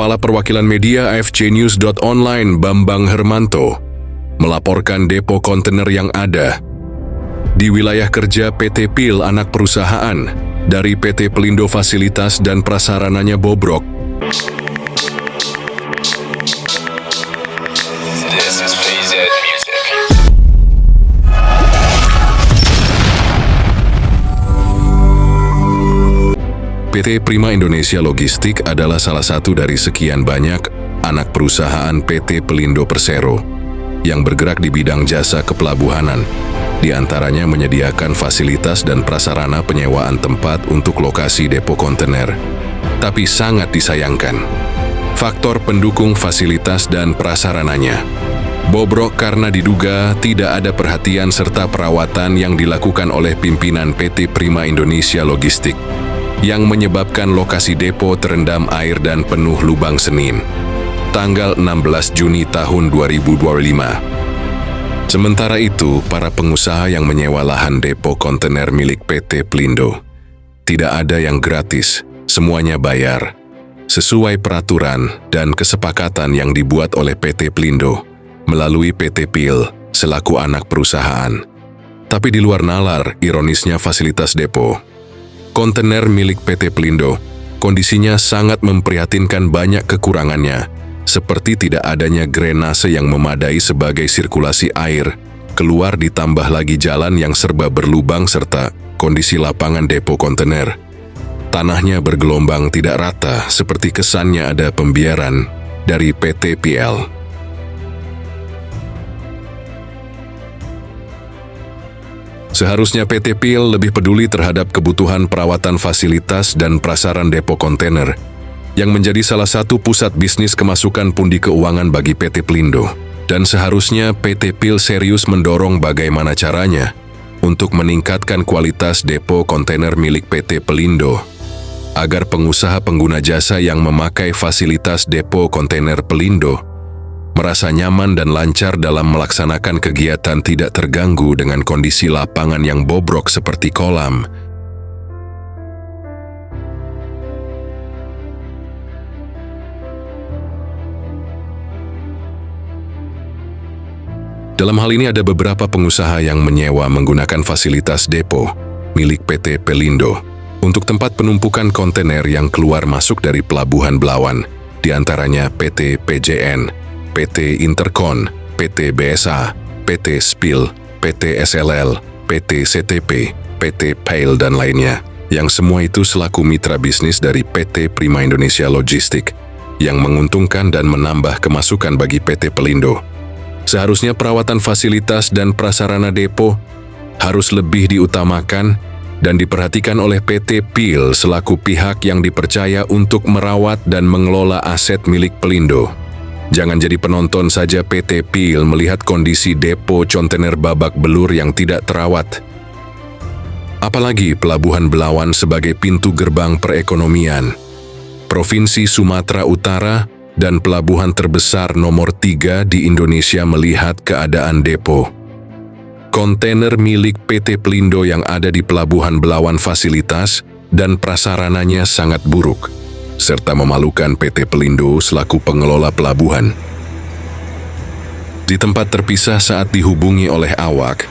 Kepala Perwakilan Media AFCnews.online Bambang Hermanto melaporkan depo kontainer yang ada di wilayah kerja PT PIL anak perusahaan dari PT Pelindo fasilitas dan prasarananya bobrok. PT Prima Indonesia Logistik adalah salah satu dari sekian banyak anak perusahaan PT Pelindo Persero yang bergerak di bidang jasa kepelabuhanan, di antaranya menyediakan fasilitas dan prasarana penyewaan tempat untuk lokasi depo kontainer. Tapi sangat disayangkan, faktor pendukung fasilitas dan prasarananya bobrok karena diduga tidak ada perhatian serta perawatan yang dilakukan oleh pimpinan PT Prima Indonesia Logistik, yang menyebabkan lokasi depo terendam air dan penuh lubang Senin, tanggal 16 Juni tahun 2025. Sementara itu, para pengusaha yang menyewa lahan depo kontainer milik PT Pelindo, tidak ada yang gratis, semuanya bayar, sesuai peraturan dan kesepakatan yang dibuat oleh PT Pelindo melalui PT PIL selaku anak perusahaan. Tapi di luar nalar, ironisnya fasilitas depo kontainer milik PT Pelindo, kondisinya sangat memprihatinkan. Banyak kekurangannya, seperti tidak adanya drainase yang memadai sebagai sirkulasi air keluar, ditambah lagi jalan yang serba berlubang serta kondisi lapangan depo kontainer. Tanahnya bergelombang tidak rata, seperti kesannya ada pembiaran dari PT PIL. Seharusnya PT PIL lebih peduli terhadap kebutuhan perawatan fasilitas dan prasaran depo kontainer, yang menjadi salah satu pusat bisnis kemasukan pundi keuangan bagi PT Pelindo. Dan seharusnya PT PIL serius mendorong bagaimana caranya untuk meningkatkan kualitas depo kontainer milik PT Pelindo, agar pengusaha pengguna jasa yang memakai fasilitas depo kontainer Pelindo merasa nyaman dan lancar dalam melaksanakan kegiatan, tidak terganggu dengan kondisi lapangan yang bobrok seperti kolam. Dalam hal ini ada beberapa pengusaha yang menyewa menggunakan fasilitas depo milik PT Pelindo untuk tempat penumpukan kontainer yang keluar masuk dari Pelabuhan Belawan, di antaranya PT PJN, PT Interkon, PT BSA, PT Spil, PT SLL, PT CTP, PT PIL dan lainnya, yang semua itu selaku mitra bisnis dari PT Prima Indonesia Logistik, yang menguntungkan dan menambah kemasukan bagi PT Pelindo. Seharusnya perawatan fasilitas dan prasarana depo harus lebih diutamakan dan diperhatikan oleh PT PIL selaku pihak yang dipercaya untuk merawat dan mengelola aset milik Pelindo. Jangan jadi penonton saja PT PIL melihat kondisi depo kontainer babak belur yang tidak terawat. Apalagi Pelabuhan Belawan sebagai pintu gerbang perekonomian Provinsi Sumatera Utara dan pelabuhan terbesar nomor 3 di Indonesia, melihat keadaan depo kontainer milik PT Pelindo yang ada di Pelabuhan Belawan, fasilitas dan prasarananya sangat buruk, serta memalukan PT Pelindo selaku pengelola pelabuhan. Di tempat terpisah saat dihubungi oleh awak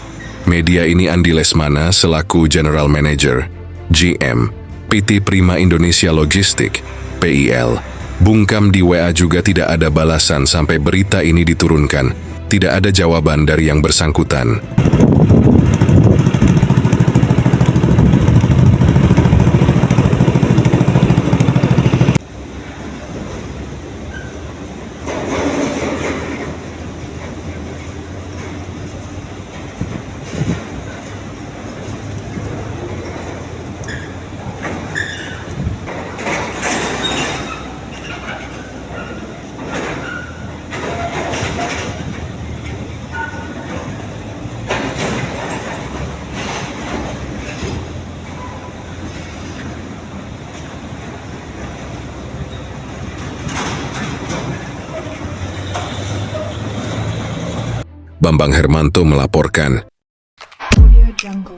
media ini, Andi Lesmana selaku General Manager GM PT Prima Indonesia Logistik PIL bungkam di WA juga tidak ada balasan sampai berita ini diturunkan. Tidak ada jawaban dari yang bersangkutan. Bambang Hermanto melaporkan. Audio Jungle.